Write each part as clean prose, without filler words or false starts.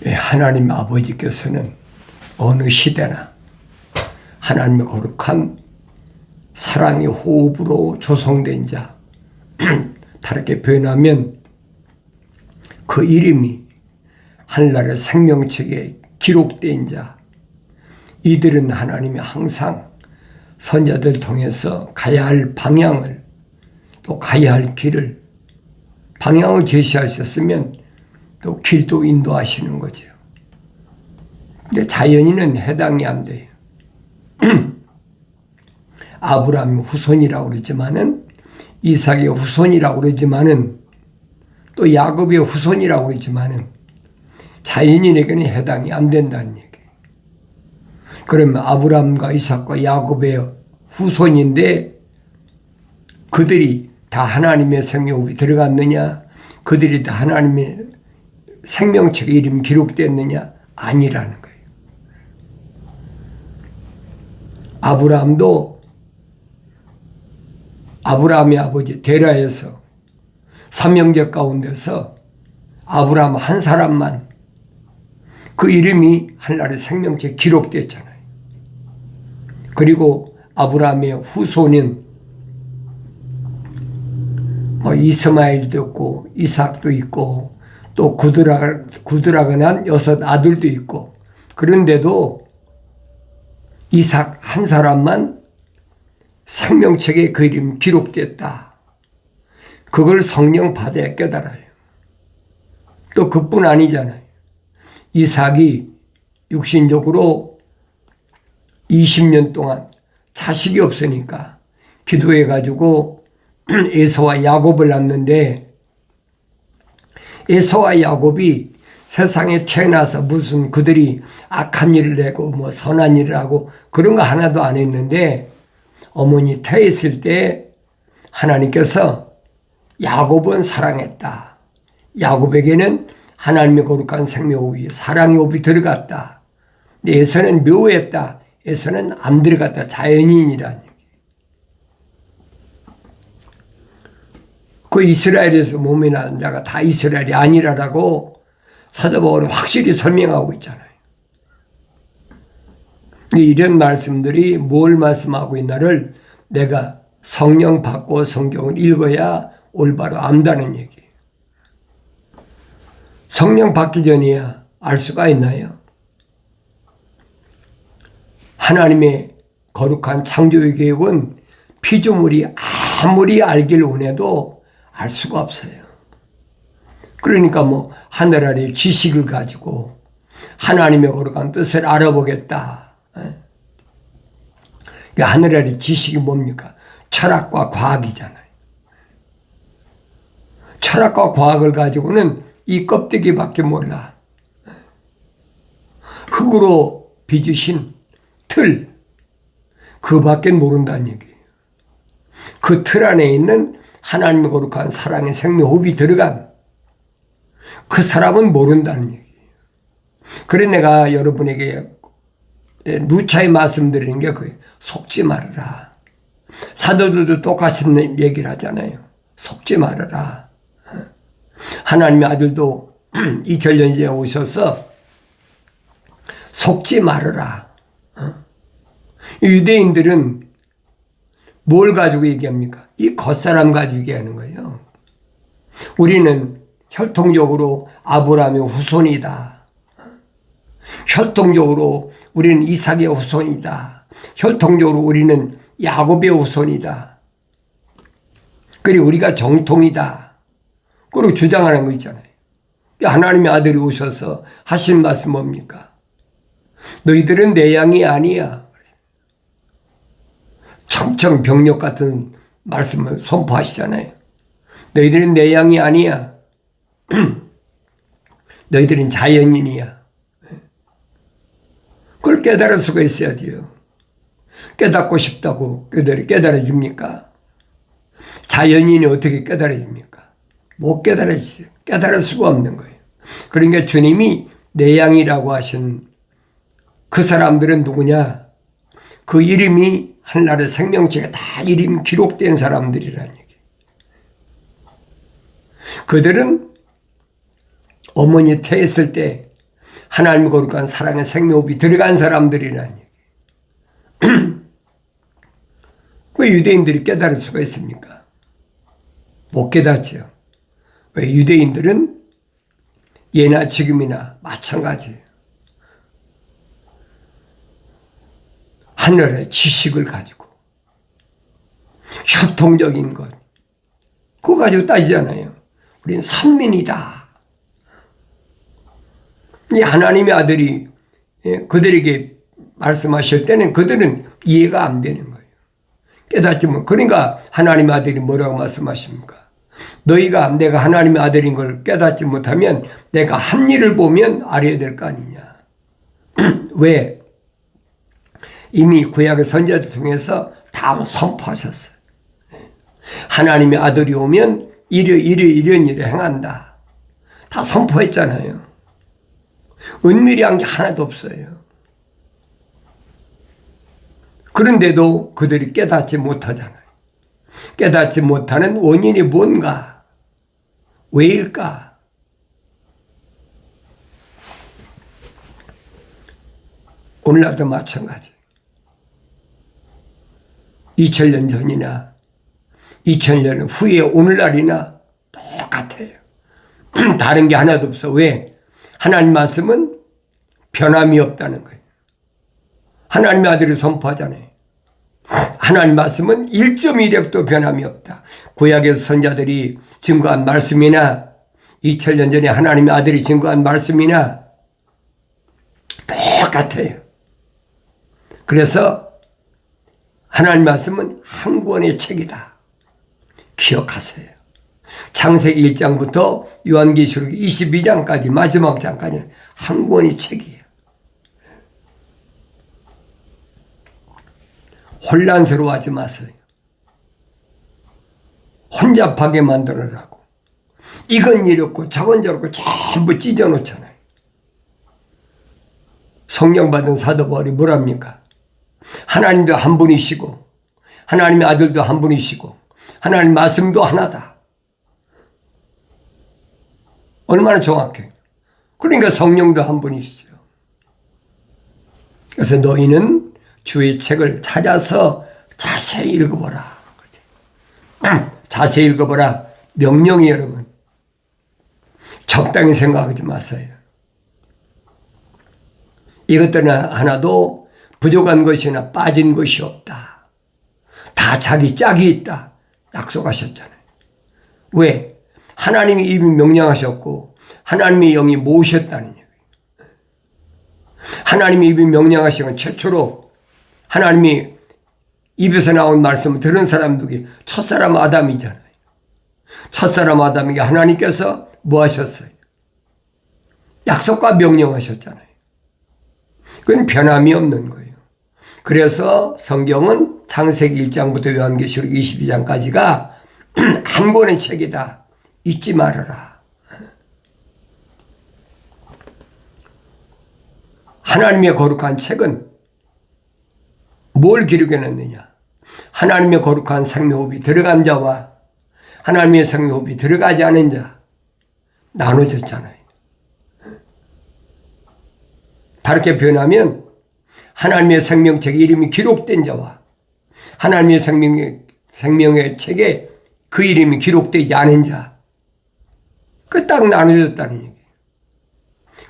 하나님 아버지께서는 어느 시대나 하나님의 거룩한 사랑의 호흡으로 조성된 자, 다르게 표현하면 그 이름이 하늘나라의 생명책에 기록된 자, 이들은 하나님이 항상 선자들 통해서 가야 할 방향을, 또 가야 할 길을, 방향을 제시하셨으면 또 길도 인도하시는 거죠. 근데 자연인은 해당이 안 돼요. 아브라함의 후손이라고 그러지만은, 이삭의 후손이라고 그러지만은, 또 야곱의 후손이라고 그러지만은 자연인에게는 해당이 안 된다는 얘기예요. 그러면 아브라함과 이삭과 야곱의 후손인데 그들이 다 하나님의 생명호흡이 들어갔느냐? 그들이 다 하나님의 생명책에 이름이 기록됐느냐? 아니라는 거예요. 아브라함도 아브라함의 아버지 데라에서 삼형제 가운데서 아브라함 한 사람만 그 이름이 하늘나라의 생명책에 기록됐잖아요. 그리고 아브라함의 후손인 이스마엘도 있고 이삭도 있고 또 구두라가 난 6 아들도 있고, 그런데도 이삭 한 사람만 생명책에 그 이름이 기록됐다. 그걸 성령 받아야 깨달아요. 또 그뿐 아니잖아요. 이삭이 육신적으로 20년 동안 자식이 없으니까 기도해가지고 에서와 야곱을 낳는데, 에서와 야곱이 세상에 태어나서 무슨 그들이 악한 일을 하고 뭐 선한 일을 하고 그런 거 하나도 안 했는데, 어머니 태했을 때 하나님께서 야곱은 사랑했다. 야곱에게는 하나님의 거룩한 생명호흡이, 사랑의 호흡이 들어갔다. 근데 에서는 묘했다. 에서는 안 들어갔다. 자연인이라는 얘기. 그 이스라엘에서 몸에 난 자가 다 이스라엘이 아니라라고 사도 바울은 확실히 설명하고 있잖아요. 이런 말씀들이 뭘 말씀하고 있나를 내가 성령 받고 성경을 읽어야 올바로 안다는 얘기예요. 성령 받기 전이야 알 수가 있나요? 하나님의 거룩한 창조의 계획은 피조물이 아무리 알기를 원해도 알 수가 없어요. 그러니까 뭐 하늘 아래 지식을 가지고 하나님의 거룩한 뜻을 알아보겠다. 하늘 아래 지식이 뭡니까? 철학과 과학이잖아요. 철학과 과학을 가지고는 이 껍데기밖에 몰라. 흙으로 빚으신 틀, 그밖에 모른다는 얘기예요. 그 틀 안에 있는 하나님의 거룩한 사랑의 생명호흡이 들어간 그 사람은 모른다는 얘기예요. 그래 내가 여러분에게 누차히 말씀드리는 게 그거예요. 속지 말아라. 사도들도 똑같이 얘기를 하잖아요. 속지 말아라. 하나님의 아들도 2000년 전에 오셔서 속지 말아라. 유대인들은 뭘 가지고 얘기합니까? 이 겉사람 가지고 얘기하는 거예요. 우리는 혈통적으로 아브라함의 후손이다. 혈통적으로 우리는 이삭의 후손이다. 혈통적으로 우리는 야곱의 후손이다. 그리고 우리가 정통이다. 그리고 주장하는 거 있잖아요. 하나님의 아들이 오셔서 하신 말씀 뭡니까? 너희들은 내 양이 아니야. 청청병력 같은 말씀을 선포하시잖아요. 너희들은 내 양이 아니야. 너희들은 자연인이야. 그걸 깨달을 수가 있어야 돼요. 깨닫고 싶다고 깨달아집니까? 자연인이 어떻게 깨달아집니까? 못 깨달아지죠. 깨달을 수가 없는 거예요. 그러니까 주님이 내 양이라고 하신 그 사람들은 누구냐? 그 이름이 하늘나라의 생명책에 다 이름 기록된 사람들이라는 얘기. 그들은 어머니 태했을 때 하나님의 거룩한 사랑의 생명호흡이 들어간 사람들이라는 얘기. 왜 유대인들이 깨달을 수가 있습니까? 못 깨닫죠. 왜? 유대인들은 예나 지금이나 마찬가지예요. 하늘의 지식을 가지고 효통적인 것 그거 가지고 따지잖아요. 우리는 선민이다. 이 하나님의 아들이 그들에게 말씀하실 때는 그들은 이해가 안 되는 거예요. 깨닫지 못. 그러니까 하나님의 아들이 뭐라고 말씀하십니까? 너희가 내가 하나님의 아들인 걸 깨닫지 못하면 내가 한 일을 보면 알아야 될 거 아니냐. 왜? 이미 구약의 선지자들 통해서 다 선포하셨어요. 하나님의 아들이 오면 이런 일을 행한다. 다 선포했잖아요. 은밀한 게 하나도 없어요. 그런데도 그들이 깨닫지 못하잖아요. 깨닫지 못하는 원인이 뭔가? 왜일까? 오늘날도 마찬가지. 2000년 전이나 2000년 후에 오늘날이나 똑같아요. 다른 게 하나도 없어. 왜? 하나님 말씀은 변함이 없다는 거예요. 하나님의 아들이 선포하잖아요. 하나님 말씀은 1.1획도 변함이 없다. 구약에서 선자들이 증거한 말씀이나 2000년 전에 하나님의 아들이 증거한 말씀이나 똑같아요. 그래서 하나님 말씀은 한 권의 책이다. 기억하세요. 창세기 1장부터 요한계시록 22장까지 마지막 장까지는 한 권의 책이에요. 혼란스러워하지 마세요. 혼잡하게 만들어라고. 이건 이렇고 저건 저렇고 전부 찢어놓잖아요. 성령 받은 사도 바울이 뭐랍니까? 하나님도 한 분이시고 하나님의 아들도 한 분이시고 하나님 말씀도 하나다. 얼마나 정확해. 그러니까 성령도 한 분이시죠. 그래서 너희는 주의 책을 찾아서 자세히 읽어보라. 자세히 읽어보라. 명령이 여러분. 적당히 생각하지 마세요. 이것들은 하나도 부족한 것이나 빠진 것이 없다. 다 자기 짝이 있다. 약속하셨잖아요. 왜? 하나님이 이미 명령하셨고 하나님의 영이 모으셨다는 얘기예요. 하나님이 이미 명령하신 건 최초로 하나님이 입에서 나온 말씀을 들은 사람들이 첫사람 아담이잖아요. 첫사람 아담에게 하나님께서 뭐 하셨어요? 약속과 명령하셨잖아요. 그건 변함이 없는 거예요. 그래서 성경은 창세기 1장부터 요한계시록 22장까지가 한 권의 책이다. 잊지 말아라. 하나님의 거룩한 책은 뭘 기록해놨느냐? 하나님의 거룩한 생명호흡이 들어간 자와 하나님의 생명호흡이 들어가지 않은 자 나눠졌잖아요. 다르게 표현하면 하나님의 생명책에 이름이 기록된 자와 하나님의 생명의 책에 그 이름이 기록되지 않은 자, 그 딱 나눠졌다는 얘기예요.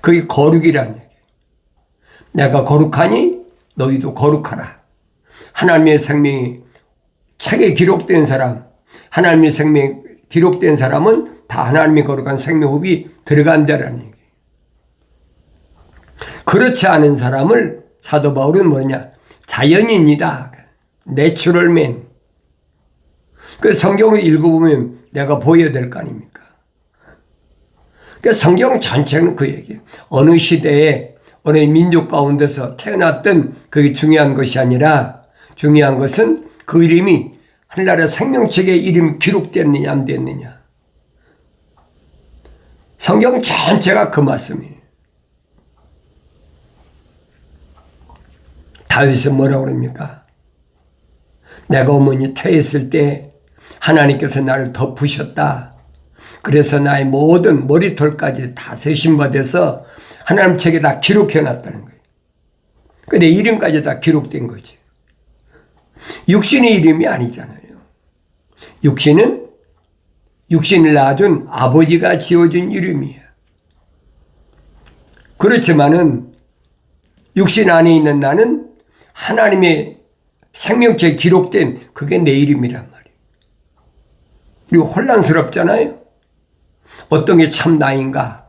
그게 거룩이라는 얘기예요. 내가 거룩하니 너희도 거룩하라. 하나님의 생명이 책에 기록된 사람, 하나님의 생명이 기록된 사람은 다 하나님의 거룩한 생명호흡이 들어간 자라는 얘기예요. 그렇지 않은 사람을 사도 바울은 뭐냐? 자연인이다. 내추럴맨. 그 성경을 읽어보면 내가 보여야 될 거 아닙니까? 그 성경 전체는 그 얘기예요. 어느 시대에 어느 민족 가운데서 태어났던 그게 중요한 것이 아니라 중요한 것은 그 이름이 하늘나라 생명책에 이름이 기록됐느냐 안 됐느냐. 성경 전체가 그 말씀이에요. 다윗은 뭐라고 그럽니까? 내가 어머니 태했을 때 하나님께서 나를 덮으셨다. 그래서 나의 모든 머리털까지 다 세심받아서 하나님 책에 다 기록해 놨다는 거예요. 그 내 이름까지 다 기록된 거지. 육신의 이름이 아니잖아요. 육신은 육신을 낳아준 아버지가 지어준 이름이에요. 그렇지만은 육신 안에 있는 나는 하나님의 생명체에 기록된 그게 내 이름이란 말이에요. 그리고 혼란스럽잖아요. 어떤 게 참 나인가?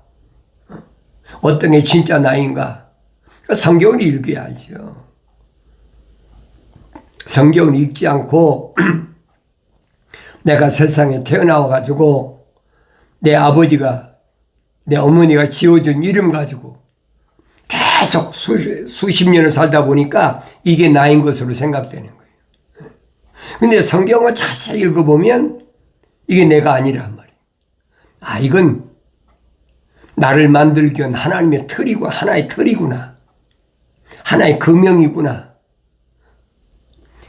어떤 게 진짜 나인가? 성경을 읽어야 알죠. 성경을 읽지 않고 내가 세상에 태어나와 가지고 내 아버지가 내 어머니가 지어준 이름 가지고 계속 수십 년을 살다 보니까 이게 나인 것으로 생각되는 거예요. 근데 성경을 자세히 읽어보면 이게 내가 아니란 말이에요. 아, 이건 나를 만들기 위한 하나님의 틀이고 하나의 틀이구나. 하나의 금명이구나.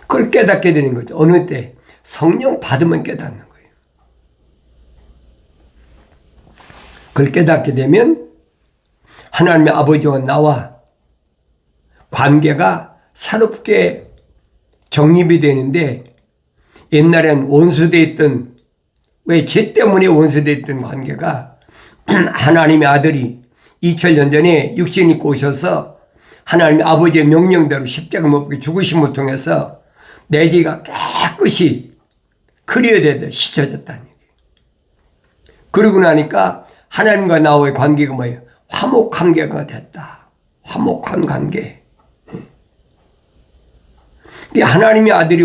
그걸 깨닫게 되는 거죠. 어느 때 성령 받으면 깨닫는 거예요. 그걸 깨닫게 되면 하나님의 아버지와 나와 관계가 새롭게 정립이 되는데, 옛날엔 원수되어 있던, 왜 죄 때문에 원수되어 있던 관계가 하나님의 아들이 2000년 전에 육신 입고 오셔서 하나님의 아버지의 명령대로 십자가 못 박혀 죽으심을 통해서 내 죄가 깨끗이 클리어되듯 씻어졌다는 얘기예요. 그러고 나니까 하나님과 나와의 관계가 뭐예요? 화목한 관계가 됐다. 화목한 관계. 하나님의 아들이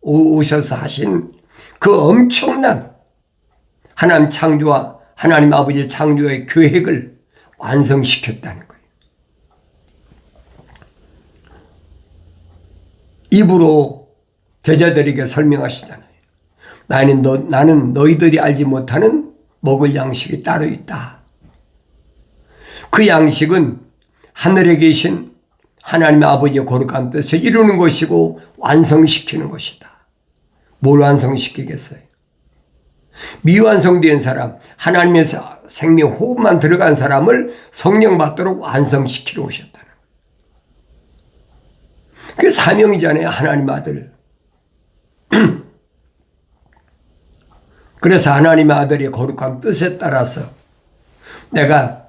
오셔서 하신 그 엄청난 하나님 창조와 하나님 아버지의 창조의 계획을 완성시켰다는 거예요. 입으로 제자들에게 설명하시잖아요. 나는 너희들이 알지 못하는 먹을 양식이 따로 있다. 그 양식은 하늘에 계신 하나님의 아버지의 거룩한 뜻을 이루는 것이고 완성시키는 것이다. 뭘 완성시키겠어요? 미완성된 사람, 하나님의 생명 호흡만 들어간 사람을 성령 받도록 완성시키러 오셨다는 거예요. 그게 사명이잖아요. 하나님 아들. 그래서 하나님의 아들의 거룩한 뜻에 따라서 내가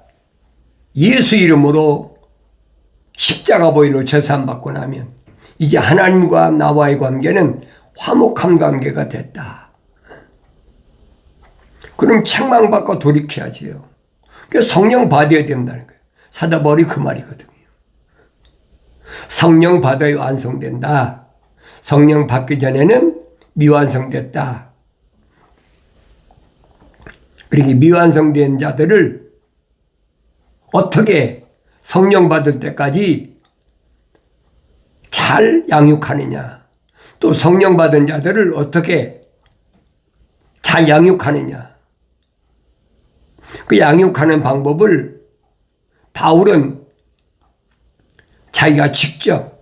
예수 이름으로 십자가 보혈로 제사함받고 나면 이제 하나님과 나와의 관계는 화목한 관계가 됐다. 그럼 책망받고 돌이켜야지요. 그래서 성령 받아야 된다는 거예요. 사도바울이 그 말이거든요. 성령 받아야 완성된다. 성령 받기 전에는 미완성됐다. 그러니 미완성된 자들을 어떻게 성령 받을 때까지 잘 양육하느냐, 또 성령 받은 자들을 어떻게 잘 양육하느냐, 그 양육하는 방법을 바울은 자기가 직접,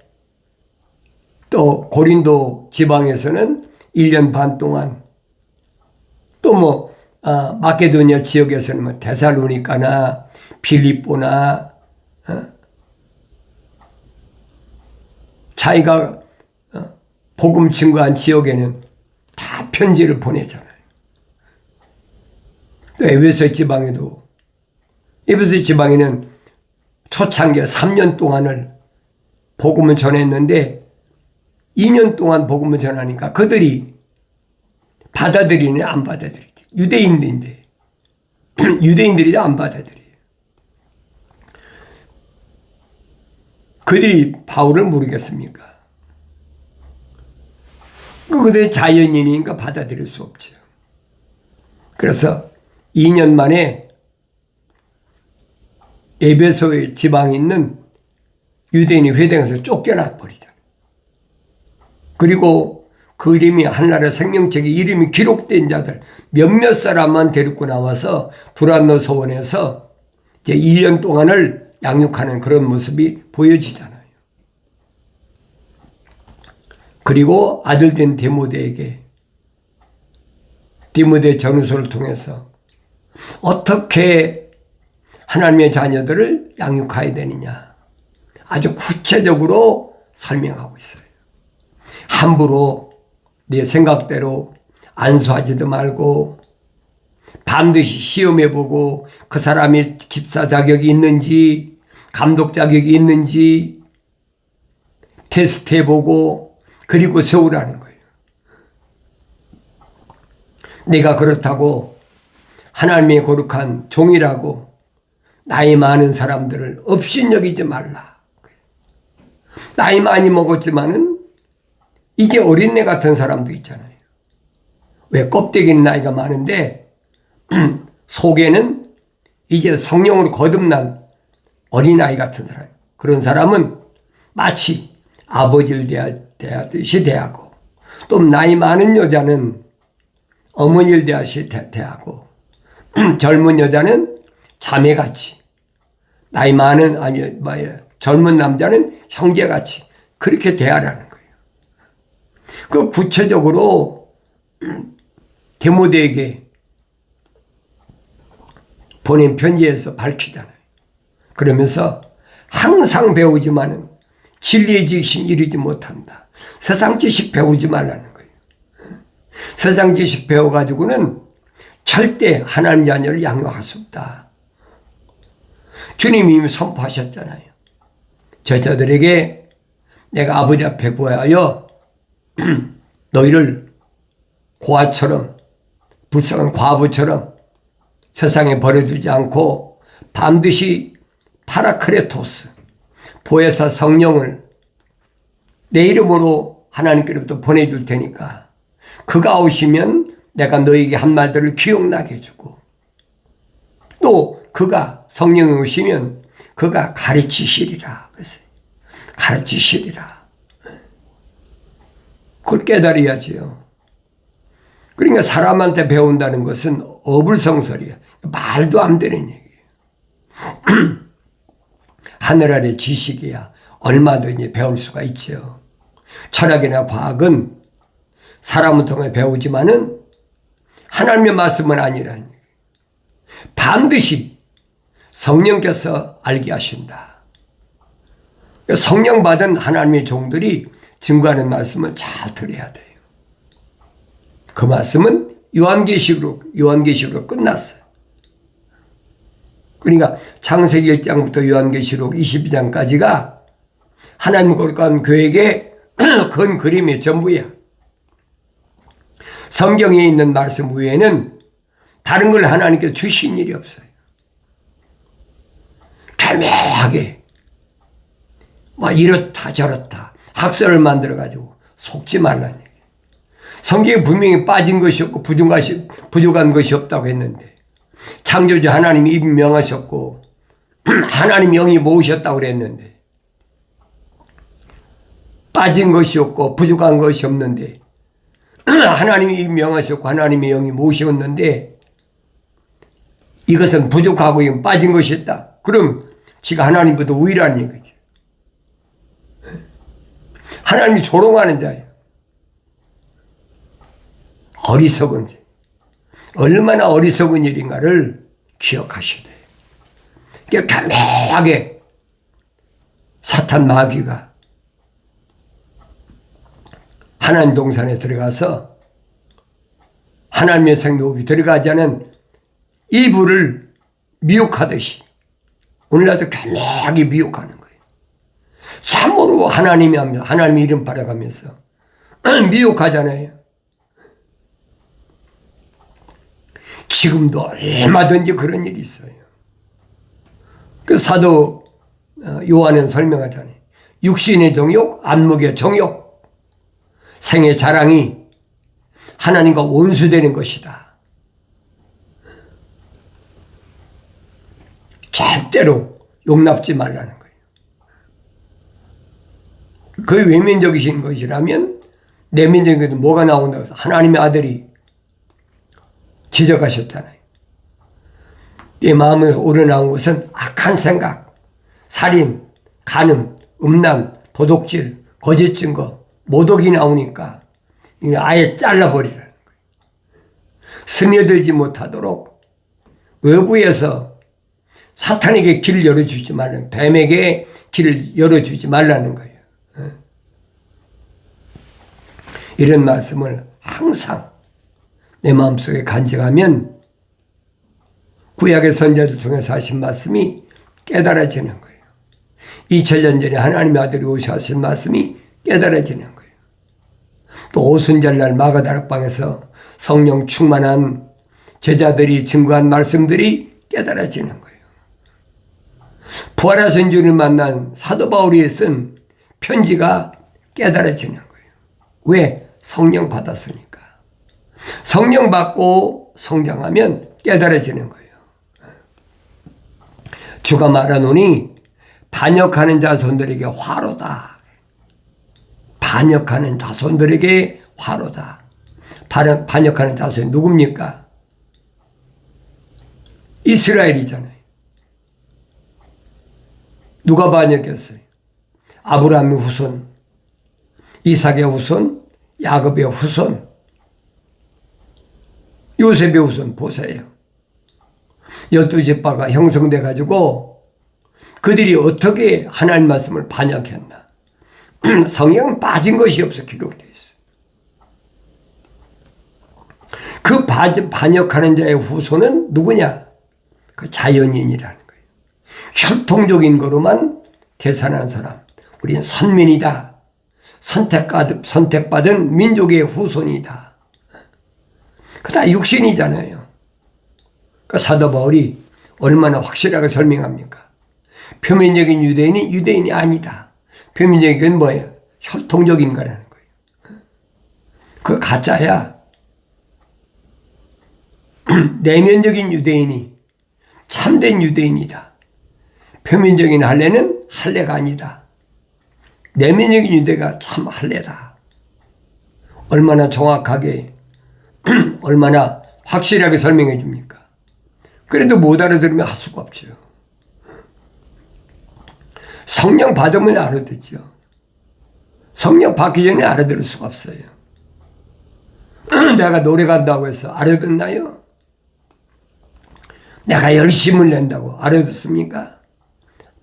또 고린도 지방에서는 1년 반 동안, 또 마케도니아 지역에서는 데살로니가나 빌립보나 자기가 복음 증거한 지역에는 다 편지를 보내잖아요. 또 에베소 지방에는 초창기 3년 동안을 복음을 전했는데 2년 동안 복음을 전하니까 그들이 받아들이냐 안 받아들이지. 유대인들인데 유대인들이 안 받아들여요. 그들이 바울을 모르겠습니까? 그들이 자연인이니까 받아들일 수 없죠. 그래서 2년 만에 에베소의 지방에 있는 유대인이 회당에서 쫓겨나 버리잖아요. 그리고 그 이름이 한나라 생명책에 이름이 기록된 자들 몇몇 사람만 데리고 나와서 두란노 서원에서 이제 1년 동안을 양육하는 그런 모습이 보여지잖아요. 그리고 아들된 디모데에게 디모데 전후서를 통해서 어떻게 하나님의 자녀들을 양육해야 되느냐. 아주 구체적으로 설명하고 있어요. 함부로 내 생각대로 안수하지도 말고 반드시 시험해보고 그 사람이 집사 자격이 있는지 감독 자격이 있는지 테스트해보고 그리고 세우라는 거예요. 내가 그렇다고 하나님의 거룩한 종이라고 나이 많은 사람들을 업신여기지 말라. 나이 많이 먹었지만은 이제 어린애 같은 사람도 있잖아요. 왜 껍데기는 나이가 많은데 속에는 이제 성령으로 거듭난 어린아이 같은 사람. 그런 사람은 마치 아버지를 대하듯이 대하고 또 나이 많은 여자는 어머니를 대하듯이 대하고 젊은 여자는 자매같이 나이 많은 젊은 남자는 형제같이 그렇게 대하라는 거예요. 그 구체적으로 디모데에게 보낸 편지에서 밝히잖아요. 그러면서 항상 배우지만은 진리의 지식이 이르지 못한다. 세상 지식 배우지 말라는 거예요. 세상 지식 배워가지고는 절대 하나님 자녀를 양육할 수 없다. 주님이 이미 선포하셨잖아요. 저자들에게 내가 아버지 앞에 구하여 너희를 고아처럼 불쌍한 과부처럼 세상에 버려두지 않고 반드시 파라크레토스 보혜사 성령을 내 이름으로 하나님께로부터 보내줄 테니까 그가 오시면 내가 너에게 한 말들을 기억나게 해주고 또 그가 성령이 오시면 그가 가르치시리라. 그랬어요. 가르치시리라. 그걸 깨달아야지요. 그러니까 사람한테 배운다는 것은 어불성설이야. 말도 안 되는 얘기예요. 하늘 아래 지식이야 얼마든지 배울 수가 있죠. 철학이나 과학은 사람을 통해 배우지만은 하나님의 말씀은 아니라는 얘기예요. 반드시 성령께서 알게 하신다. 성령 받은 하나님의 종들이 증거하는 말씀을 잘 들어야 돼요. 그 말씀은 요한계시록으로 끝났어요. 그러니까 창세기 1장부터 요한계시록 22장까지가 하나님 거룩한 교회에게 건 그림의 전부야. 성경에 있는 말씀 외에는 다른 걸 하나님께 주신 일이 없어요. 애매하게 이렇다 저렇다 학설을 만들어가지고 속지 말라는 얘기예요. 성경에 분명히 빠진 것이 없고 부족한 것이 없다고 했는데 창조주 하나님이 임명하셨고 하나님 영이 모으셨다고 그랬는데 빠진 것이 없고 부족한 것이 없는데 하나님이 임명하셨고 하나님의 영이 모으셨는데 이것은 부족하고 빠진 것이 있다. 그럼 지가 하나님보다 우위라는 얘기죠. 하나님이 조롱하는 자예요. 어리석은 자. 얼마나 어리석은 일인가를 기억하셔야 돼요. 그러니까 가매하게 사탄 마귀가 하나님 동산에 들어가서 하나님의 생명이 들어가지 않은 이불을 미혹하듯이 오늘날도 가매하게 미혹하는 거예요. 참으로 하나님이 합니다. 하나님의 이름 바라가면서 미혹하잖아요. 지금도 얼마든지 그런 일이 있어요. 그 사도 요한은 설명하잖아요. 육신의 정욕, 안목의 정욕, 생의 자랑이 하나님과 원수되는 것이다. 절대로 용납지 말라는 거예요. 그 외면적이신 것이라면 내면적인 것은 뭐가 나온다고 해서 하나님의 아들이 지적하셨잖아요. 내 마음에서 우러나온 것은 악한 생각, 살인, 간음, 음란, 도둑질, 거짓 증거, 모독이 나오니까 아예 잘라버리라는 거예요. 스며들지 못하도록 외부에서 사탄에게 길을 열어주지 말라는, 뱀에게 길을 열어주지 말라는 거예요. 이런 말씀을 항상 내 마음속에 간직하면 구약의 선지자들 통해서 하신 말씀이 깨달아지는 거예요. 2000년 전에 하나님의 아들이 오셔 하신 말씀이 깨달아지는 거예요. 또 오순절날 마가다락방에서 성령 충만한 제자들이 증거한 말씀들이 깨달아지는 거예요. 부활하신 주를 만난 사도 바울이 쓴 편지가 깨달아지는 거예요. 왜? 성령 받았으니까. 성령 받고 성장하면 깨달아지는 거예요. 주가 말하노니 반역하는 자손들에게 화로다. 반역하는 자손들에게 화로다. 반역하는 자손이 누굽니까? 이스라엘이잖아요. 누가 반역했어요? 아브라함의 후손, 이삭의 후손, 야곱의 후손, 요셉의 후손 보세요. 12지파가 형성돼 가지고 그들이 어떻게 하나님 말씀을 반역했나. 성경은 빠진 것이 없어 기록되어 있어요. 그 반역하는 자의 후손은 누구냐? 그 자연인이라는 거예요. 혈통적인 거로만 계산하는 사람. 우리는 선민이다. 선택받은 민족의 후손이다. 그다 육신이잖아요. 그 사도 바울이 얼마나 확실하게 설명합니까? 표면적인 유대인이 유대인이 아니다. 표면적인 뭐예요? 혈통적인 거라는 거예요. 그거 가짜야. 내면적인 유대인이 참된 유대인이다. 표면적인 할례는 할례가 아니다. 내면적인 유대가 참 할례다. 얼마나 정확하게 얼마나 확실하게 설명해 줍니까? 그래도 못 알아들으면 할 수가 없죠. 성령 받으면 알아듣죠. 성령 받기 전에 알아들을 수가 없어요. 내가 노래 간다고 해서 알아듣나요? 내가 열심을 낸다고 알아듣습니까?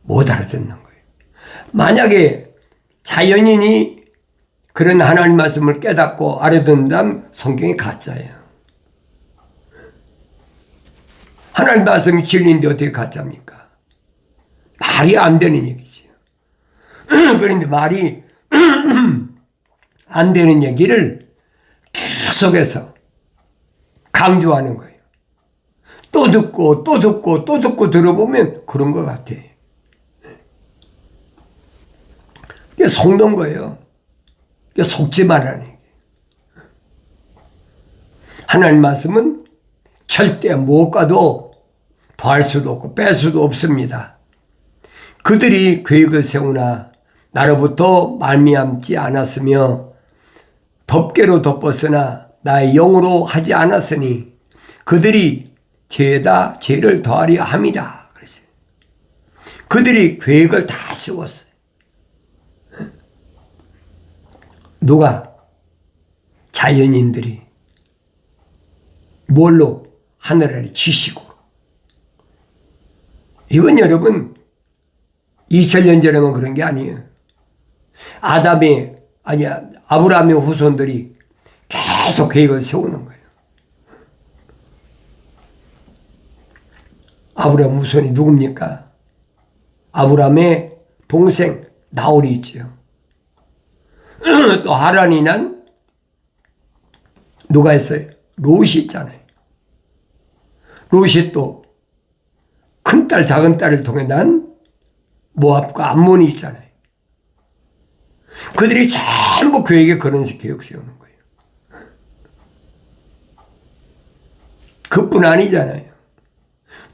못 알아듣는 거예요. 만약에 자연인이 그런 하나님 말씀을 깨닫고 알아듣는다면 성경이 가짜예요. 하나님 말씀이 진리인데 어떻게 가짜입니까? 말이 안 되는 얘기지요. 그런데 말이 안 되는 얘기를 계속해서 강조하는 거예요. 또 듣고 또 듣고 또 듣고 들어보면 그런 것 같아. 이게 속는 거예요. 이게 속지 말라는 얘기예요. 하나님 말씀은 절대 무엇과도 더할 수도 없고 뺄 수도 없습니다. 그들이 계획을 세우나 나로부터 말미암지 않았으며 덮개로 덮었으나 나의 영으로 하지 않았으니 그들이 죄에다 죄를 더하려 함이라. 그랬어요. 그들이 계획을 다 세웠어요. 누가? 자연인들이. 뭘로? 하늘 아래 지식으로. 이건 여러분 2000년 전에만 그런 게 아니에요. 아브라함의 후손들이 계속 계획을 세우는 거예요. 아브라함 후손이 누굽니까? 아브라함의 동생 나홀이 있죠. 또 하란이 난 누가 있어요? 롯이 있잖아요. 롯이 또 큰딸 작은딸을 통해 난 모압과 암몬이 있잖아요. 그들이 전부 그에게 그런 계획 세우는 거예요. 그뿐 아니잖아요.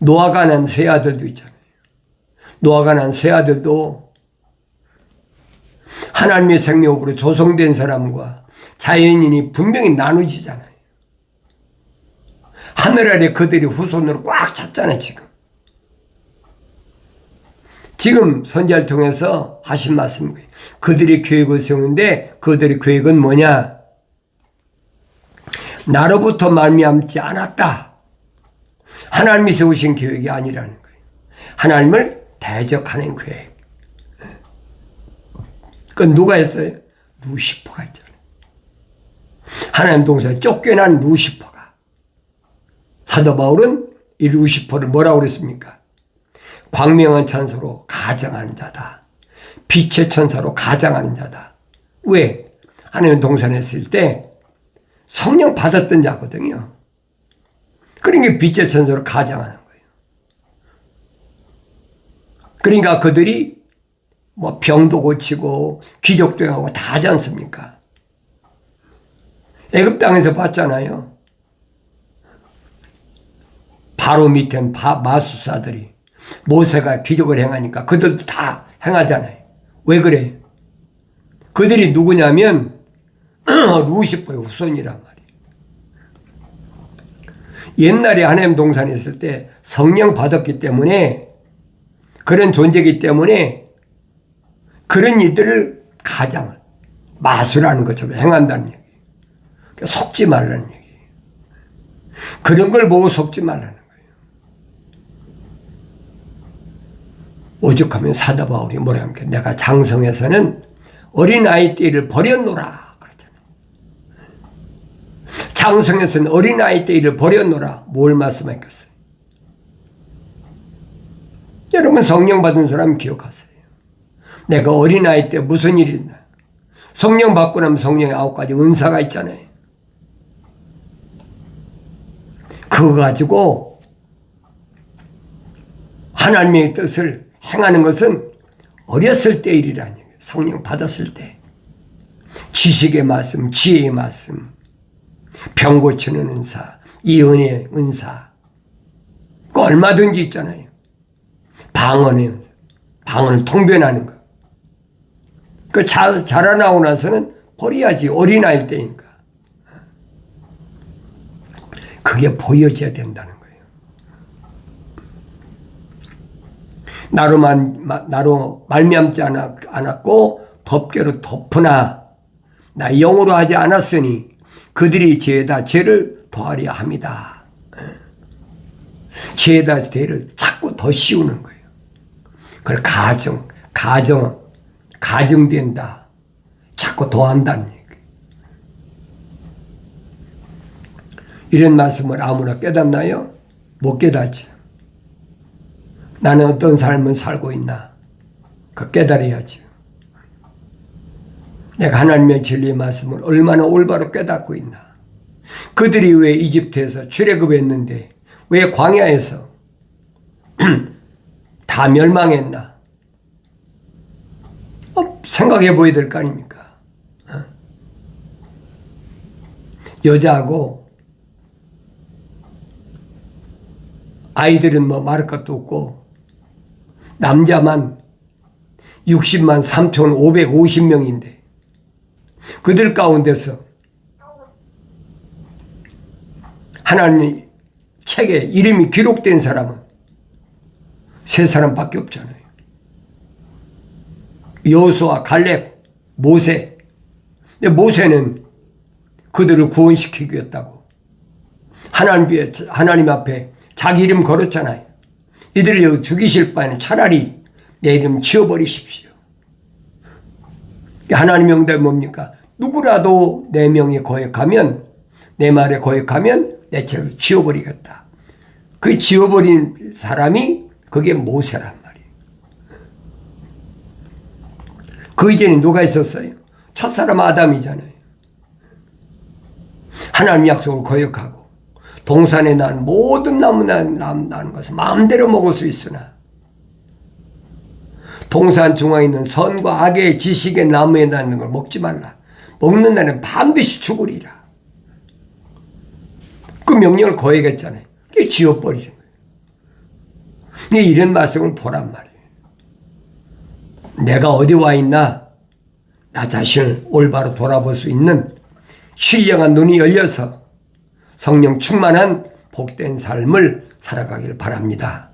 노아가 난 세 아들도 있잖아요. 노아가 난 세 아들도 하나님의 생명으로 조성된 사람과 자연인이 분명히 나누지잖아요. 하늘 아래 그들이 후손으로 꽉 찼잖아요. 지금 선지자를 통해서 하신 말씀이에요. 그들이 계획을 세우는데 그들의 계획은 뭐냐? 나로부터 말미암지 않았다. 하나님이 세우신 계획이 아니라는 거예요. 하나님을 대적하는 계획. 그건 누가 했어요? 루시퍼가 했잖아요. 하나님 동산에 쫓겨난 루시퍼가. 사도 바울은 이 루시퍼를 뭐라고 그랬습니까? 광명한 천사로 가장하는 자다. 빛의 천사로 가장하는 자다. 왜? 하나님 동산에 있을 때 성령 받았던 자거든요. 그러니까 빛의 천사로 가장하는 거예요. 그러니까 그들이 뭐 병도 고치고 기적도 하고 다 하지 않습니까? 애굽 땅에서 봤잖아요. 바로 밑엔 마술사들이 모세가 기적을 행하니까 그들도 다 행하잖아요. 왜 그래요? 그들이 누구냐면 루시퍼의 후손이란 말이에요. 옛날에 하나님 동산에 있을 때 성령 받았기 때문에 그런 존재이기 때문에 그런 이들을 가장 마술하는 것처럼 행한다는 얘기예요. 속지 말라는 얘기예요. 그런 걸 보고 속지 말라는 거예요. 오죽하면 사도 바울이 뭐라 합니까? 내가 장성에서는 어린아이 때를 버렸노라 그러잖아요. 장성에서는 어린아이 때를 버렸노라. 뭘 말씀하겠어요? 여러분 성령 받은 사람 기억하세요. 내가 어린아이 때 무슨 일이 있나? 성령 받고 나면 성령의 9가지 은사가 있잖아요. 그거 가지고 하나님의 뜻을 행하는 것은 어렸을 때 일이라는 얘기예요. 성령 받았을 때. 지식의 말씀, 지혜의 말씀, 병 고치는 은사, 이 은혜의 은사. 그 얼마든지 있잖아요. 방언을 통변하는 거. 그 자라나고 나서는 버려야지. 어린아이일 때니까. 그게 보여져야 된다는 거예요. 나로 말미암지 않았고 덮개로 덮으나 나 영으로 하지 않았으니 그들이 죄에다 죄를 더하려 합니다. 죄에다 죄를 자꾸 더 씌우는 거예요. 그걸 가정된다. 자꾸 더한다는 얘기예요. 이런 말씀을 아무나 깨닫나요? 못 깨닫지. 나는 어떤 삶을 살고 있나? 그 깨달아야지. 내가 하나님의 진리의 말씀을 얼마나 올바로 깨닫고 있나? 그들이 왜 이집트에서 출애굽했는데 왜 광야에서 다 멸망했나? 생각해 보여야 될 거 아닙니까? 여자하고 아이들은 뭐 말할 것도 없고 남자만 60만 3,550명인데 그들 가운데서 하나님의 책에 이름이 기록된 사람은 3사람밖에 없잖아요. 여호수아, 갈렙, 모세. 근데 모세는 그들을 구원시키기 위했다고 하나님 앞에 자기 이름 걸었잖아요. 이들을 죽이실 바에는 차라리 내 이름 지워버리십시오. 하나님 명답이 뭡니까? 누구라도 내 명에 거역하면, 내 말에 거역하면 내 책을 지워버리겠다. 그 지워버린 사람이 그게 모세란 말이에요. 그 이전에 누가 있었어요? 첫사람 아담이잖아요. 하나님 약속을 거역하고 동산에 난 모든 나는 것을 마음대로 먹을 수 있으나 동산 중앙에 있는 선과 악의 지식의 나무에 나는 걸 먹지 말라. 먹는 날은 반드시 죽으리라. 그 명령을 거역했잖아요. 그게 지워버리는 거예요. 이런 말씀을 보란 말이에요. 내가 어디 와 있나? 나 자신을 올바로 돌아볼 수 있는 신령한 눈이 열려서 성령 충만한 복된 삶을 살아가기를 바랍니다.